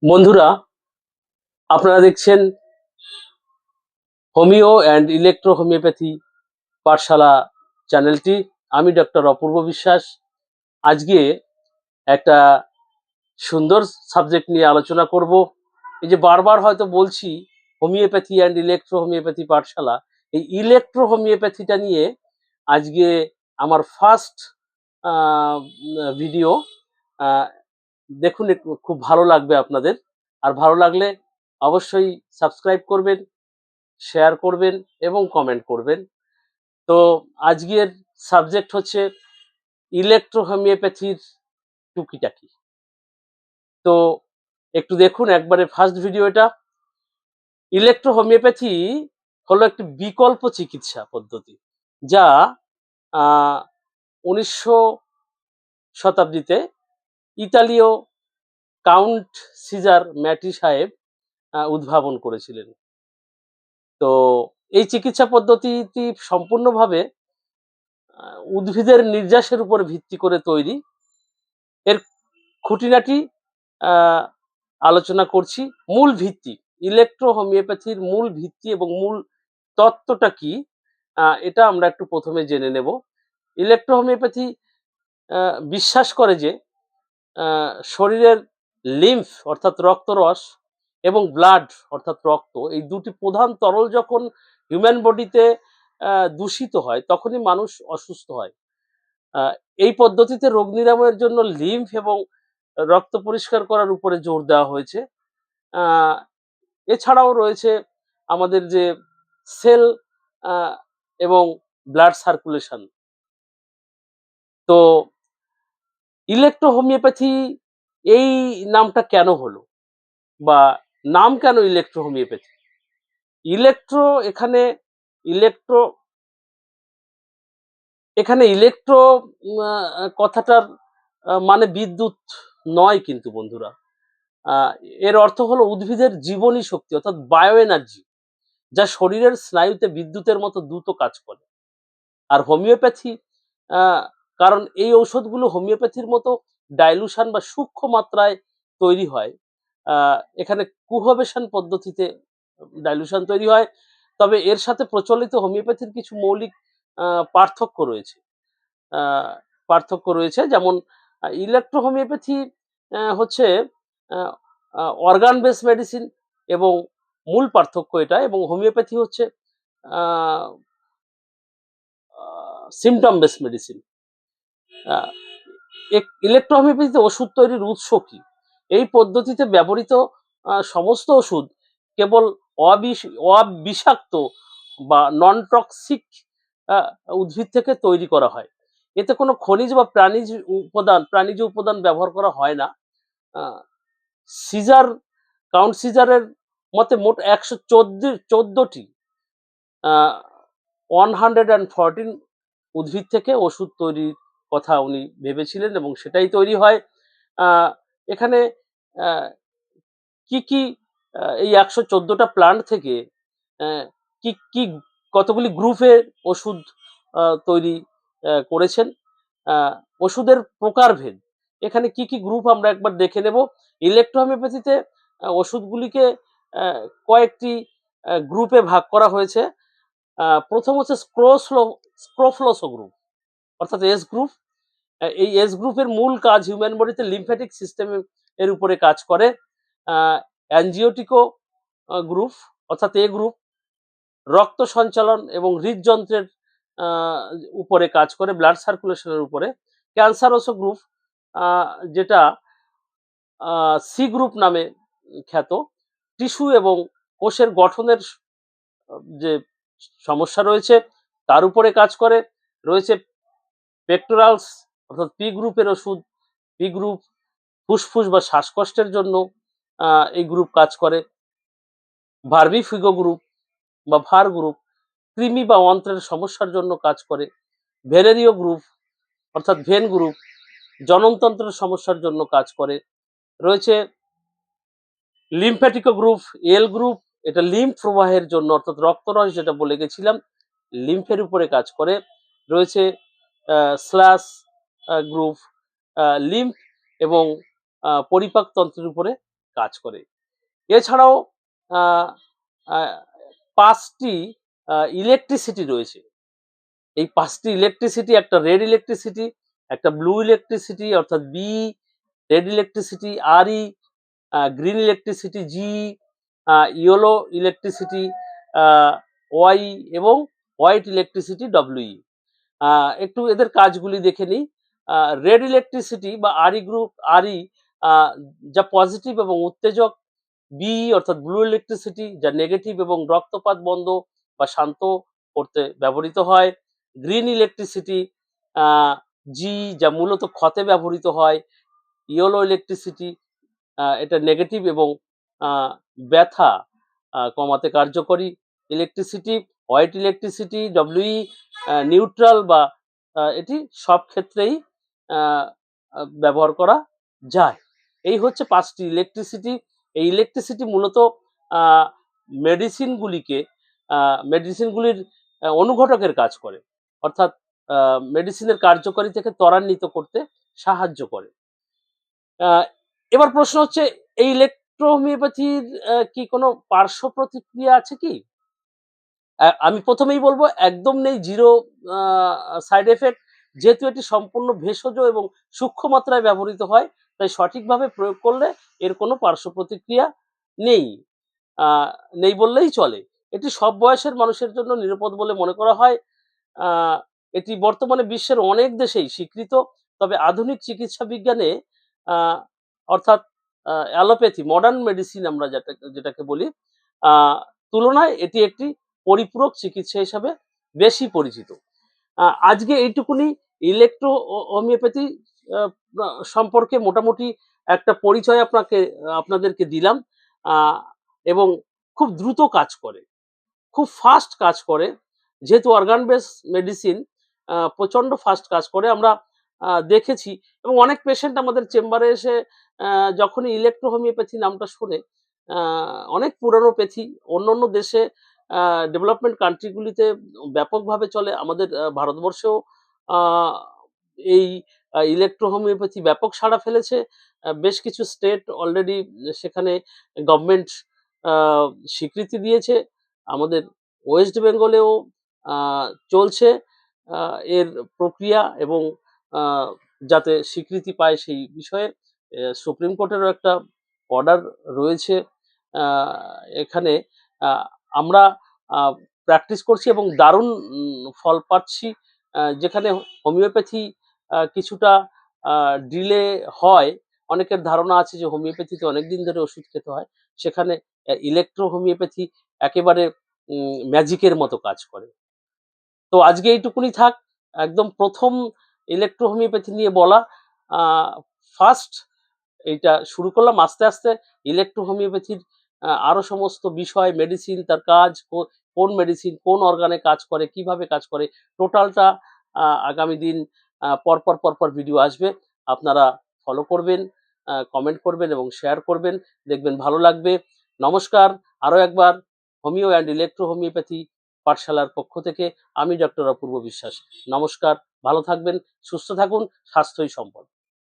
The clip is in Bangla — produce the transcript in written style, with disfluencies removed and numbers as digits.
বন্ধুরা, আপনারা দেখছেন হোমিও অ্যান্ড ইলেকট্রো হোমিওপ্যাথি পাঠশালা চ্যানেলটি। আমি ডক্টর অপূর্ব বিশ্বাস। আজকে একটা সুন্দর সাবজেক্ট নিয়ে আলোচনা করব। এই যে বারবার হয়তো বলছি হোমিওপ্যাথি অ্যান্ড ইলেকট্রো হোমিওপ্যাথি পাঠশালা, এই ইলেকট্রো হোমিওপ্যাথিটা নিয়ে আজকে আমার ফার্স্ট ভিডিও। দেখুন, খুব ভালো লাগবে আপনাদের। আর ভালো লাগলে অবশ্যই সাবস্ক্রাইব করবেন, শেয়ার করবেন এবং কমেন্ট করবেন। তো আজকের সাবজেক্ট হচ্ছে ইলেকট্রো হোমিওপ্যাথির টুকিটাকি। তো একটু দেখুন একবারে ফার্স্ট ভিডিও। এটা ইলেকট্রো হোমিওপ্যাথি হলো একটি বিকল্প চিকিৎসা পদ্ধতি, যা 1900 শতাব্দীতে ইতালীয় কাউন্ট সিজার ম্যাটি সাহেব উদ্ভাবন করেছিলেন। তো এই চিকিৎসা পদ্ধতিটি সম্পূর্ণভাবে উদ্ভিদের নির্যাসের উপর ভিত্তি করে তৈরি। এর খুঁটিনাটি আলোচনা করছি। মূল ভিত্তি, ইলেকট্রো হোমিওপ্যাথির মূল ভিত্তি এবং মূল তত্ত্বটা কি, এটা আমরা একটু প্রথমে জেনে নেব। ইলেকট্রো হোমিওপ্যাথি বিশ্বাস করে যে শরীরের লিম্ফ অর্থাৎ রক্তরস এবং ব্লাড অর্থাৎ রক্ত, এই দুটি প্রধান তরল যখন হিউম্যান বডিতে দূষিত হয় তখনই মানুষ অসুস্থ হয়। এই পদ্ধতিতে রোগ নিরাময়ের জন্য লিম্ফ এবং রক্ত পরিষ্কার করার উপরে জোর দেওয়া হয়েছে। এছাড়াও রয়েছে আমাদের যে সেল এবং ব্লাড সার্কুলেশন। তো ইলেকট্রো হোমিওপ্যাথি এই নামটা কেন হলো, বা নাম কেন ইলেকট্রো হোমিওপ্যাথি? ইলেকট্রো এখানে ইলেকট্রো এখানে ইলেকট্রো কথাটার মানে বিদ্যুৎ নয় কিন্তু বন্ধুরা। এর অর্থ হলো উদ্ভিদের জীবনী শক্তি অর্থাৎ বায়ো এনার্জি, যা শরীরের স্নায়ুতে বিদ্যুতের মতো দ্রুত কাজ করে। আর হোমিওপ্যাথি, কারণ এই ঔষধগুলো হোমিওপ্যাথির মতো ডাইলুশন বা সূক্ষ্ম মাত্রায় তৈরি হয়। এখানে কুহবেশন পদ্ধতিতে ডাইলুশন তৈরি হয়। তবে এর সাথে প্রচলিত হোমিওপ্যাথির কিছু মৌলিক পার্থক্য রয়েছে। যেমন ইলেকট্রো হোমিওপ্যাথি হচ্ছে অর্গান বেস মেডিসিন এবং মূল পার্থক্য এটা, এবং হোমিওপ্যাথি হচ্ছে সিমটম বেস মেডিসিন। ইলেকট্রো হোমিওপ্যাথিতে ওষুধ তৈরির উৎস কি? এই পদ্ধতিতে ব্যবহৃত সমস্ত ওষুধ কেবল অবিষাক্ত বা নন টক্সিক উদ্ভিদ থেকে তৈরি করা হয়। এতে কোনো খনিজ বা প্রাণীজ উপাদান ব্যবহার করা হয় না। সিজার কাউন্ট সিজারের মতে মোট 114টি 114 উদ্ভিদ থেকে ওষুধ তৈরির কথা উনি ভেবেছিলেন এবং সেটাই তৈরি হয়। এখানে কি কি এই 114টা প্লান্ট থেকে কি কি কতগুলি গ্রুপের ওষুধ তৈরি করেছেন। ওষুধের প্রকারভেদ, এখানে কি কি গ্রুপ আমরা একবার দেখে নেব। ইলেকট্রো হোমিওপ্যাথিতে ওষুধগুলিকে কয়েকটি গ্রুপে ভাগ করা হয়েছে। প্রথম হচ্ছে স্ক্রোফ্লোসো গ্রুপ অর্থাৎ এস গ্রুপ। এই এস গ্রুপের মূল কাজ হিউম্যান বডিতে লিম্ফ্যাটিক সিস্টেম এর উপরে কাজ করে। অ্যাঞ্জিওটিকো গ্রুপ অর্থাৎ এ গ্রুপ রক্ত সঞ্চালন এবং হৃদযন্ত্রের উপরে কাজ করে, ব্লাড সার্কুলেশনের উপরে। ক্যান্সারোসো গ্রুপ, যেটা সি গ্রুপ নামে খ্যাত, টিস্যু এবং কোষের গঠনের যে সমস্যা রয়েছে তার উপরে কাজ করে। রয়েছে পেক্টোরালস অর্থাৎ পি গ্রুপের ওষুধ। পি গ্রুপ ফুসফুস বা শ্বাসকষ্টের জন্য এই গ্রুপ কাজ করে। ভার্মিফিগো গ্রুপ বা ভার গ্রুপ কৃমি বা অন্ত্রের সমস্যার জন্য কাজ করে। ভেনেরিও গ্রুপ অর্থাৎ ভেন গ্রুপ জননতন্ত্রের সমস্যার জন্য কাজ করে। রয়েছে লিম্ফ্যাটিকো গ্রুপ এল গ্রুপ, এটা লিম্ফ প্রবাহের জন্য অর্থাৎ রক্তরস যেটা বলে গেছিলাম, লিম্ফের উপরে কাজ করে। রয়েছে স্ল্যাশ গ্রুপ লিম্ফ এবং পরিপাকতন্ত্রের উপরে কাজ করে। এছাড়াও আহ, আহ, 5টি ইলেকট্রিসিটি রয়েছে। এই 5টি ইলেকট্রিসিটি, একটা রেড ইলেকট্রিসিটি, একটা ব্লু ইলেকট্রিসিটি অর্থাৎ বি, রেড ইলেকট্রিসিটি আর ই, গ্রিন ইলেকট্রিসিটি জি, ইয়েলো ইলেকট্রিসিটি ওয়াই এবং হোয়াইট ইলেকট্রিসিটি ডব্লিউ। একটু এদের কাজগুলি দেখে নিই। রেড ইলেকট্রিসিটি বা আরই গ্রুপ, আরই যা পজিটিভ এবং উত্তেজক, বি অর্থাৎ ব্লু ইলেকট্রিসিটি যা নেগেটিভ এবং রক্তপাত বন্ধ বা শান্ত করতে ব্যবহৃত হয়, গ্রিন ইলেকট্রিসিটি জি যা মূলত ক্ষতে ব্যবহৃত হয়, ইয়েলো ইলেকট্রিসিটি এটা নেগেটিভ এবং ব্যথা কমাতে কার্যকরী electricity, white electricity W neutral বা এটি সব ক্ষেত্রেই ব্যবহার করা যায়। এই হচ্ছে 5টি ইলেকট্রিসিটি। এই ইলেকট্রিসিটি মূলত মেডিসিনগুলিকে মেডিসিনগুলির অনুঘটকের কাজ করে, অর্থাৎ মেডিসিনের কার্যকারিতাকে ত্বরান্বিত করতে সাহায্য করে। এবার প্রশ্ন হচ্ছে, এই ইলেকট্রোহোমিওপ্যাথির কি কোনো পার্শ্ব প্রতিক্রিয়া আছে কি? আমি প্রথমেই বলবো একদম নেই, জিরো সাইড এফেক্ট। যেহেতু এটি সম্পূর্ণ ভেষজ এবং সূক্ষ্ম মাত্রায় ব্যবহৃত হয়, তাই সঠিকভাবে প্রয়োগ করলে এর কোনো পার্শ্ব প্রতিক্রিয়া নেই। নেই বললেই চলে। এটি সব বয়সের মানুষের জন্য নিরাপদ বলে মনে করা হয়। এটি বর্তমানে বিশ্বের অনেক দেশেই স্বীকৃত। তবে আধুনিক চিকিৎসা বিজ্ঞানে অর্থাৎ অ্যালোপ্যাথি, মডার্ন মেডিসিন আমরা যেটাকে বলি, তুলনায় এটি একটি পরিপূরক চিকিৎসা হিসাবে বেশি পরিচিত। আজকে এইটুকুনি ইলেকট্রো হোমিওপ্যাথি সম্পর্কে মোটামুটি একটা পরিচয় আপনাদেরকে দিলাম, এবং খুব দ্রুত কাজ করে, খুব ফাস্ট কাজ করে। যেহেতু অর্গান বেস মেডিসিন প্রচণ্ড ফাস্ট কাজ করে আমরা দেখেছি, এবং অনেক পেশেন্ট আমাদের চেম্বারে এসে যখনই ইলেকট্রো হোমিওপ্যাথি নামটা শোনে, অনেক পুরানো প্যাথি অন্য দেশে ডেভেলপমেন্ট কান্ট্রিগুলিতে ব্যাপকভাবে চলে, আমাদের ভারতবর্ষেও এই ইলেকট্রো হোমিওপ্যাথি ব্যাপক সাড়া ফেলেছে। বেশ কিছু স্টেট অলরেডি সেখানে গভর্নমেন্ট স্বীকৃতি দিয়েছে। আমাদের ওয়েস্ট বেঙ্গলেও চলছে এর প্রক্রিয়া, এবং যাতে স্বীকৃতি পায় সেই বিষয়ে সুপ্রিম কোর্টেরও একটা অর্ডার রয়েছে। এখানে আমরা প্র্যাকটিস করছি এবং দারুণ ফল পাচ্ছি। যেখানে হোমিওপ্যাথি কিছুটা ডিলে হয়, অনেকের ধারণা আছে যে হোমিওপ্যাথিতে অনেকদিন ধরে ওষুধ খেতে হয়, সেখানে ইলেকট্রো হোমিওপ্যাথি একেবারে ম্যাজিকের মতো কাজ করে। তো আজকে এইটুকুনি থাক। একদম প্রথম ইলেকট্রো হোমিওপ্যাথি নিয়ে বলা, ফার্স্ট এইটা শুরু করলাম। আস্তে আস্তে ইলেকট্রো হোমিওপ্যাথির আরো সমস্ত বিষয়, মেডিসিন, তার কাজ, কোন মেডিসিন কোন অর্গানে কাজ করে, কিভাবে কাজ করে, টোটালটা আগামী দিন পরপর ভিডিও আসবে। আপনারা ফলো করবেন, কমেন্ট করবেন এবং শেয়ার করবেন, দেখবেন ভালো লাগবে। নমস্কার। আরো একবার হোমিও অ্যান্ড ইলেকট্রো হোমিওপ্যাথি পাঠশালার পক্ষ থেকে আমি ডক্টর অপূর্ব বিশ্বাস। নমস্কার, ভালো থাকবেন, সুস্থ থাকুন, স্বাস্থ্যই সম্পদ।